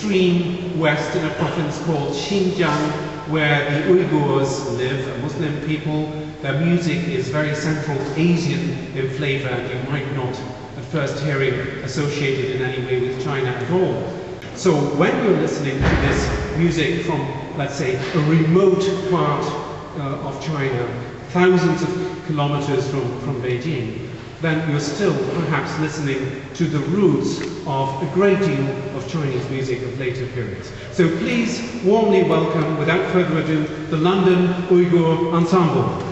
extreme west in a province called Xinjiang, where the Uyghurs live, a Muslim people. Their music is very Central Asian in flavour, and you might not at first hear it associated in any way with China at all. So when you're listening to this music from, let's say, a remote part of China, thousands of kilometers from Beijing, then you're still perhaps listening to the roots of a great deal of Chinese music of later periods. So please warmly welcome, without further ado, the London Uyghur Ensemble.